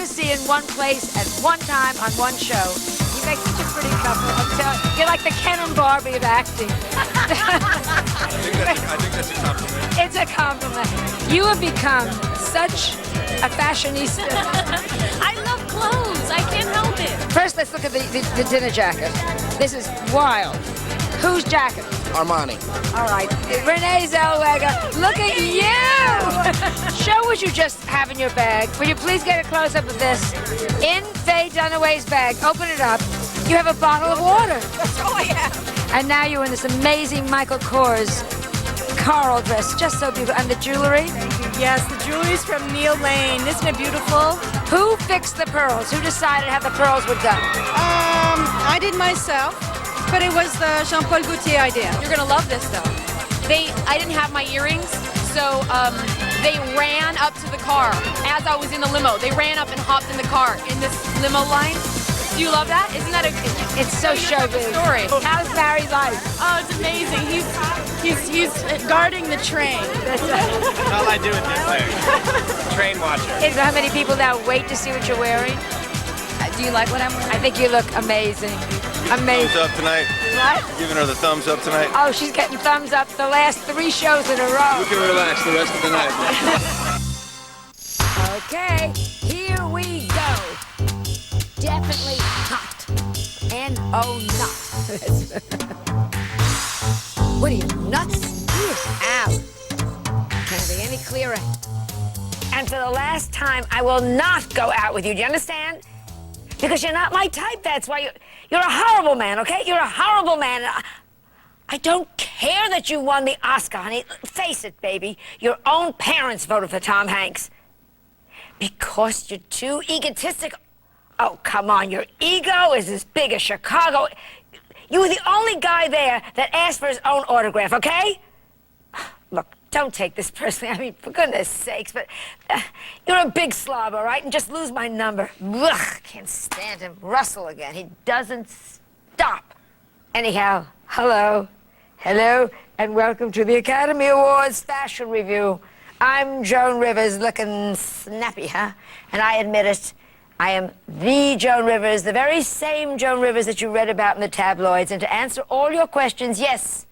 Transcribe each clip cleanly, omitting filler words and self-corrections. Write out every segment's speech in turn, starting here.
see in one place at one time on one show. You make such a pretty couple. You're like the Ken and Barbie of acting. I think that's a compliment. It's a compliment. You have become such a fashionista. I love clothes. I can't help it. First, let's look at the dinner jacket. This is wild. Whose jacket? Armani. All right. Renee Zellweger, look at you! Show what you just have in your bag. Will you please get a close-up of this? In Faye Dunaway's bag. Open it up. You have a bottle of water. That's all I have. And now you're in this amazing Michael Kors coral dress. Just so beautiful. And the jewelry? Yes, the jewelry's from Neil Lane. Isn't it beautiful? Who fixed the pearls? Who decided how the pearls were done? I did myself, but it was the Jean-Paul Gaultier idea. You're gonna love this though. I didn't have my earrings, so they ran up to the car as I was in the limo. They ran up and hopped in the car in this limo line. Do you love that? Isn't that It's so showbiz. Story. How's married life? Oh, it's amazing. He's guarding the train. All I do with this thing. Train watcher. How many people now wait to see what you're wearing? Do you like what I'm wearing? I think you look amazing. Amazing. Thumbs up tonight. What? Giving her the thumbs up tonight. Oh, she's getting thumbs up the last 3 shows in a row. You can relax the rest of the night. Okay, here we go. Definitely hot. N-O not. What are you, nuts? Ow. Can't be any clearer. And for the last time, I will not go out with you. Do you understand? Because you're not my type, that's why you're a horrible man, okay? You're a horrible man. I don't care that you won the Oscar, honey. Face it, baby. Your own parents voted for Tom Hanks. Because you're too egotistical. Oh, come on, your ego is as big as Chicago. You were the only guy there that asked for his own autograph, okay? Look, don't take this personally. I mean, for goodness sakes, but you're a big slob, all right? And just lose my number. Ugh, can't stand him. Russell again. He doesn't stop. Anyhow, hello, and welcome to the Academy Awards Fashion Review. I'm Joan Rivers, looking snappy, huh? And I admit it, I am the Joan Rivers, the very same Joan Rivers that you read about in the tabloids. And to answer all your questions, yes,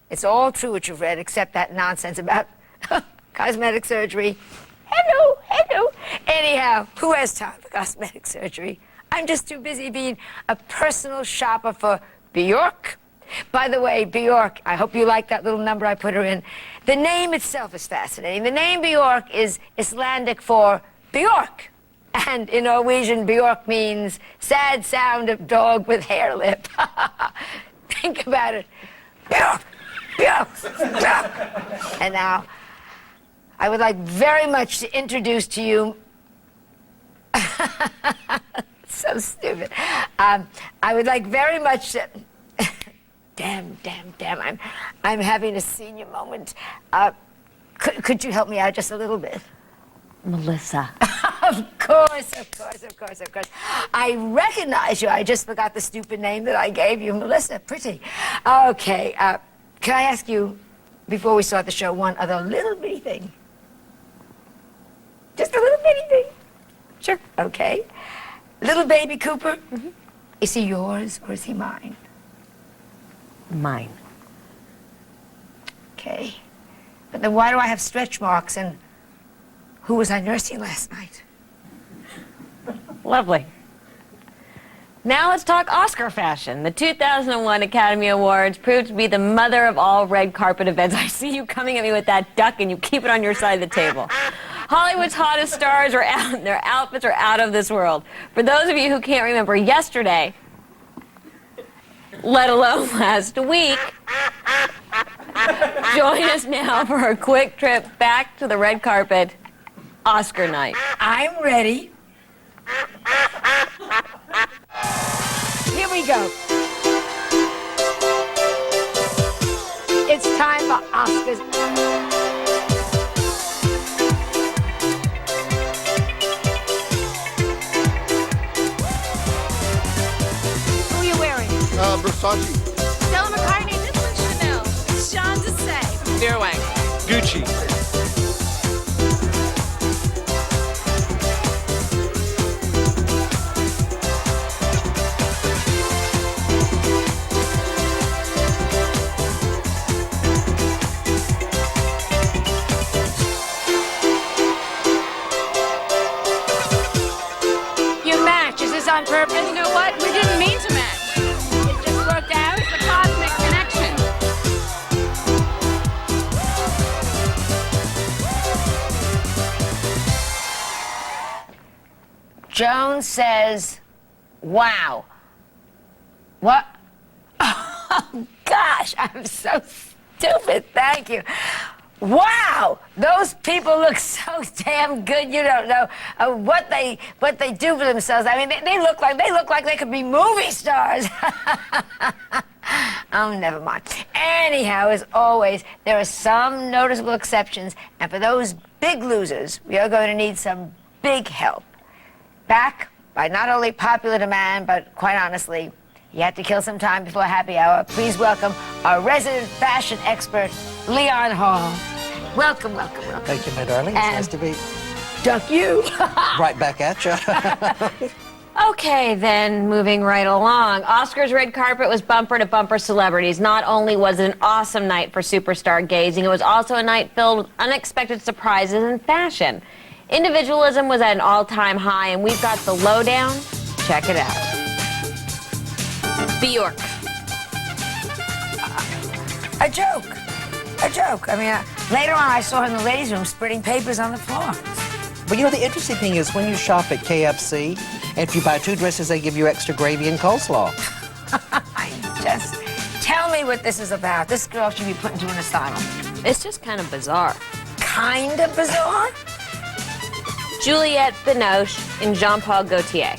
it's all true what you've read, except that nonsense about cosmetic surgery. Hello. Anyhow, who has time for cosmetic surgery? I'm just too busy being a personal shopper for Bjork. By the way, Bjork, I hope you like that little number I put her in. The name itself is fascinating. The name Bjork is Icelandic for Bjork. And in Norwegian, Bjork means sad sound of dog with hair lip. Think about it. Bjork. And now, I would like very much to introduce to you... So stupid. I would like very much to... Damn. I'm having a senior moment. Could you help me out just a little bit? Melissa. Of course. I recognize you. I just forgot the stupid name that I gave you. Melissa, pretty. Okay, can I ask you, before we start the show, one other little bitty thing? Just a little bitty thing? Sure. Okay. Little baby Cooper, is he yours or is he mine? Mine. Okay. But then why do I have stretch marks and who was I nursing last night? Lovely. Now let's talk Oscar fashion. The 2001 Academy Awards proved to be the mother of all red carpet events. I see you coming at me with that duck and you keep it on your side of the table. Hollywood's hottest stars are out, their outfits are out of this world. For those of you who can't remember yesterday, let alone last week, join us now for a quick trip back to the red carpet, Oscar night. I'm ready. Here we go. It's time for Oscars. Who are you wearing? Versace. Stella McCartney, this one's Chanel. Sean Desai. Dear Wang. Gucci. on purpose. And you know what? We didn't mean to match. It just worked out. It's a cosmic connection. Joan says, wow. What? Oh, gosh, I'm so stupid. Thank you. Wow, those people look so damn good. You don't know what they do for themselves. I mean, they look like they could be movie stars. Oh, never mind. Anyhow, as always, there are some noticeable exceptions, and for those big losers, we are going to need some big help. Back by not only popular demand, but quite honestly, you had to kill some time before happy hour. Please welcome our resident fashion expert, Leon Hall. Welcome, welcome, welcome. Thank you, my darling. It's nice to be duck you. right back at you. Okay, then, moving right along. Oscar's red carpet was bumper to bumper celebrities. Not only was it an awesome night for superstar gazing, it was also a night filled with unexpected surprises and fashion. Individualism was at an all-time high, and we've got the lowdown. Check it out. Bjork. A joke. A joke. I mean, later on I saw her in the ladies' room spreading papers on the floor. But you know, the interesting thing is when you shop at KFC, if you buy 2 dresses, they give you extra gravy and coleslaw. Tell me what this is about. This girl should be put into an asylum. It's just kind of bizarre. Kind of bizarre? Juliette Binoche and Jean-Paul Gaultier.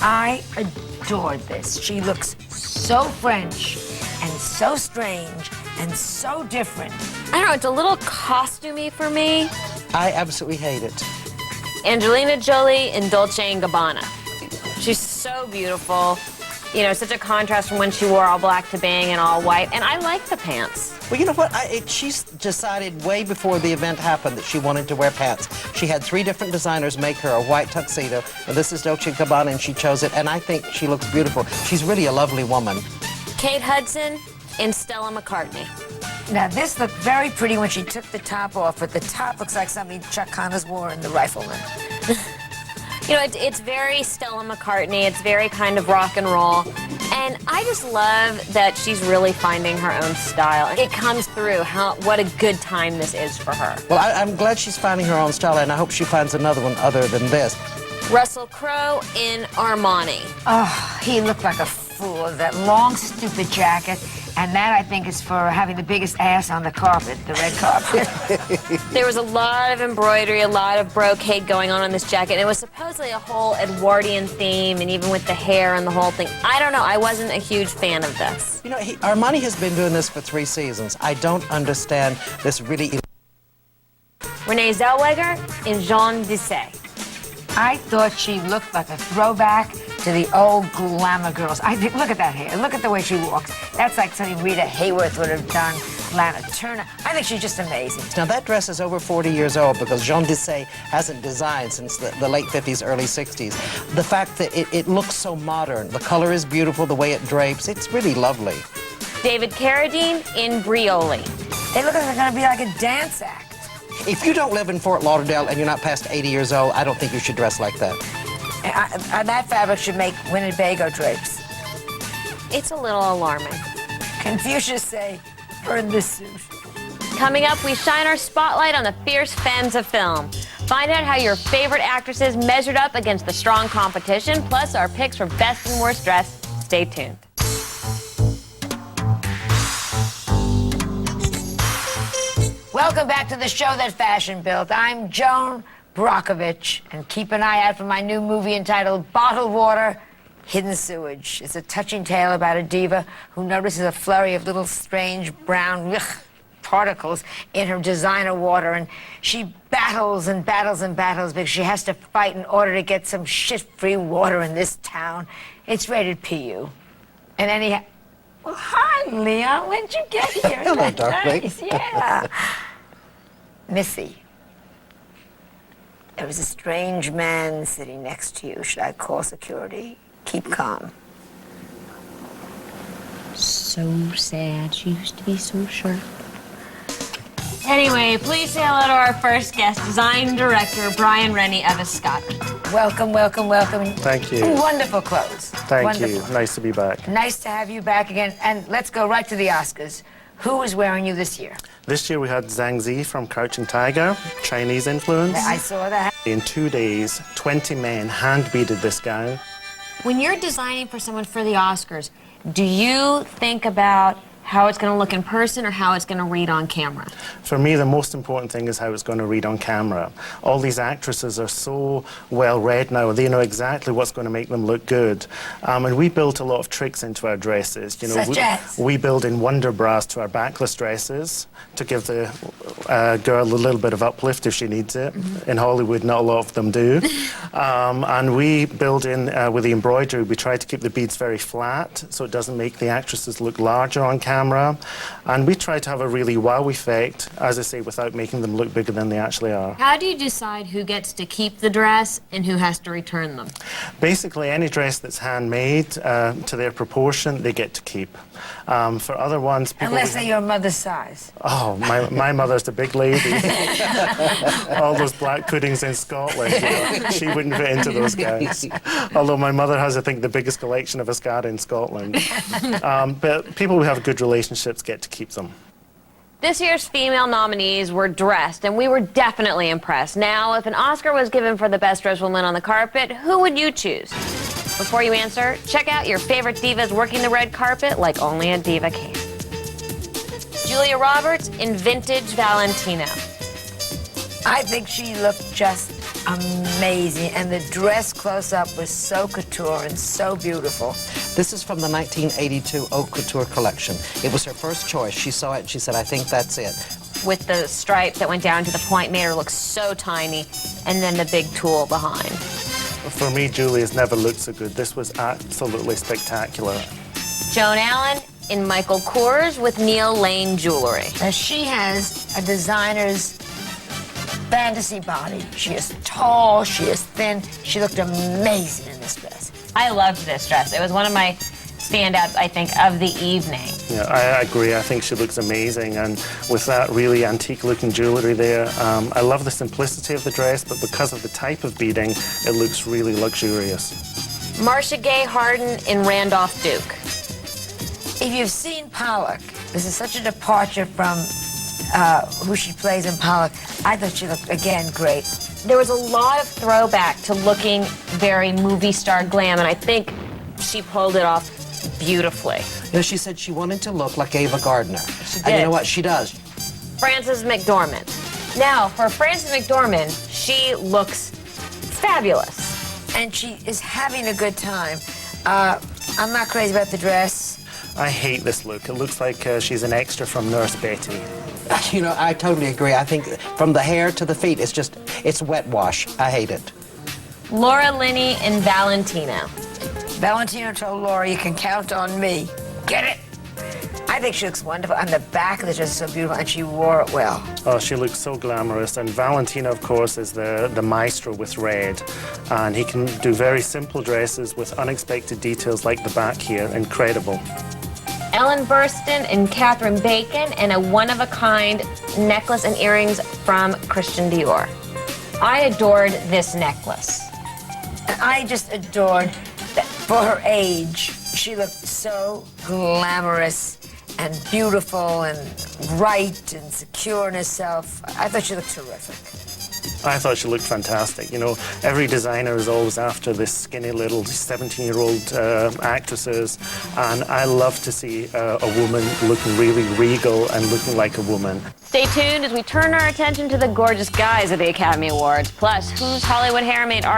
I adored this. She looks so French and so strange and so different. I don't know, it's a little costumey for me. I absolutely hate it. Angelina Jolie in Dolce & Gabbana. She's so beautiful. You know, such a contrast from when she wore all black to bang and all white. And I like the pants. Well, you know what? She's decided way before the event happened that she wanted to wear pants. She had 3 different designers make her a white tuxedo, and this is Dolce & Gabbana, and she chose it, and I think she looks beautiful. She's really a lovely woman. Kate Hudson and Stella McCartney. Now, this looked very pretty when she took the top off, but the top looks like something Chuck Connors wore in The Rifleman. You know, it's very Stella McCartney. It's very kind of rock and roll. And I just love that she's really finding her own style. It comes through what a good time this is for her. Well, I'm glad she's finding her own style, and I hope she finds another one other than this. Russell Crowe in Armani. Oh, he looked like a fool. That long, stupid jacket. And that, I think, is for having the biggest ass on the carpet, the red carpet. There was a lot of embroidery, a lot of brocade going on this jacket. And it was supposedly a whole Edwardian theme, and even with the hair and the whole thing. I don't know. I wasn't a huge fan of this. You know, Armani has been doing this for 3 seasons. I don't understand this really. Renee Zellweger in Jean Dissay. I thought she looked like a throwback to the old glamour girls. I think, look at that hair. Look at the way she walks. That's like something Rita Hayworth would have done. Lana Turner. I think she's just amazing. Now, that dress is over 40 years old because Jean Dissay hasn't designed since the late 50s, early 60s. The fact that it looks so modern, the color is beautiful, the way it drapes, it's really lovely. David Carradine in Brioli. They look like they're going to be like a dance act. If you don't live in Fort Lauderdale and you're not past 80 years old, I don't think you should dress like that. And that fabric should make Winnebago drapes. It's a little alarming. Confucius say, burn this suit. Coming up, we shine our spotlight on the fierce femmes of film. Find out how your favorite actresses measured up against the strong competition, plus our picks for best and worst dressed. Stay tuned. Welcome back to the show that fashion built. I'm Joan Brockovich, and keep an eye out for my new movie entitled Bottled Water, Hidden Sewage. It's a touching tale about a diva who notices a flurry of little strange brown particles in her designer water, and she battles and battles and battles because she has to fight in order to get some shit-free water in this town. It's rated PU. And anyhow... Well, hi, Leon. When'd you get here? Hello, darling. Nice. Yeah. Missy, there was a strange man sitting next to you. Should I call security? Keep calm. So sad. She used to be so sharp. Anyway, please say hello to our first guest, design director Brian Rennie of Escada. Welcome, welcome, welcome. Thank you. Wonderful clothes. Thank Wonderful. you. Nice to be back. Nice to have you back again. And let's go right to the Oscars. Who is wearing you this year? This year we had Zhang Zi from Crouching Tiger, Chinese influence. I saw that. In 2 days, 20 men hand-beaded this gown. When you're designing for someone for the Oscars, do you think about how it's going to look in person or how it's going to read on camera? For me, the most important thing is how it's going to read on camera. All these actresses are so well read now. They know exactly what's going to make them look good. And we built a lot of tricks into our dresses. You know, Such as? we build in wonder bras to our backless dresses to give the girl a little bit of uplift if she needs it. In Hollywood, not a lot of them do. And we build in, with the embroidery, we try to keep the beads very flat so it doesn't make the actresses look larger on camera. And we try to have a really wow effect, as I say, without making them look bigger than they actually are. How do you decide who gets to keep the dress and who has to return them? Basically, any dress that's handmade to their proportion, they get to keep. For other ones, people... Unless they're your mother's size. Oh, my mother's a big lady. All those black puddings in Scotland, you know, she wouldn't fit into those gowns. Although my mother has, I think, the biggest collection of Escada in Scotland. But people who have good relationships get to keep them. This year's female nominees were dressed, and we were definitely impressed. Now, if an Oscar was given for the best dressed woman on the carpet, who would you choose? Before you answer, check out your favorite divas working the red carpet like only a diva can. Julia Roberts in vintage Valentino. I think she looked just amazing, and the dress close-up was so couture and so beautiful. This is from the 1982 Haute Couture collection. It was her first choice. She saw it and she said, I think that's it. With the stripe that went down to the point made her look so tiny, and then the big tulle behind. For me, Julia's never looked so good. This was absolutely spectacular. Joan Allen in Michael Kors with Neil Lane jewelry. Now, she has a designer's fantasy body. She is tall, she is thin. She looked amazing in this dress. I loved this dress. It was one of my standouts, I think, of the evening. Yeah, I agree. I think she looks amazing, and with that really antique-looking jewellery there, I love the simplicity of the dress, but because of the type of beading, it looks really luxurious. Marcia Gay Harden in Randolph Duke. If you've seen Pollock, this is such a departure from who she plays in Pollock. I thought she looked, again, great. There was a lot of throwback to looking very movie star glam, and I think she pulled it off beautifully. You know, she said she wanted to look like Ava Gardner. She And you did. know what? She does. Frances McDormand. Now, for Frances McDormand, she looks fabulous. And she is having a good time. I'm not crazy about the dress. I hate this look. It looks like she's an extra from Nurse Betty. You know, I totally agree. I think from the hair to the feet, it's wet wash. I hate it. Laura Linney in Valentino. Valentino told Laura, you can count on me. Get it? I think she looks wonderful. And the back of the dress is so beautiful, and she wore it well. Oh, she looks so glamorous. And Valentino, of course, is the maestro with red. And he can do very simple dresses with unexpected details like the back here. Incredible. Ellen Burstyn and Catherine Bacon in a one-of-a-kind necklace and earrings from Christian Dior. I adored this necklace. And I just adored that for her age, she looked so glamorous and beautiful and right and secure in herself. I thought she looked terrific. I thought she looked fantastic. You know, every designer is always after this skinny little 17-year-old actresses, and I love to see a woman looking really regal and looking like a woman. Stay tuned as we turn our attention to the gorgeous guys at the Academy Awards. Plus, whose Hollywood hair made our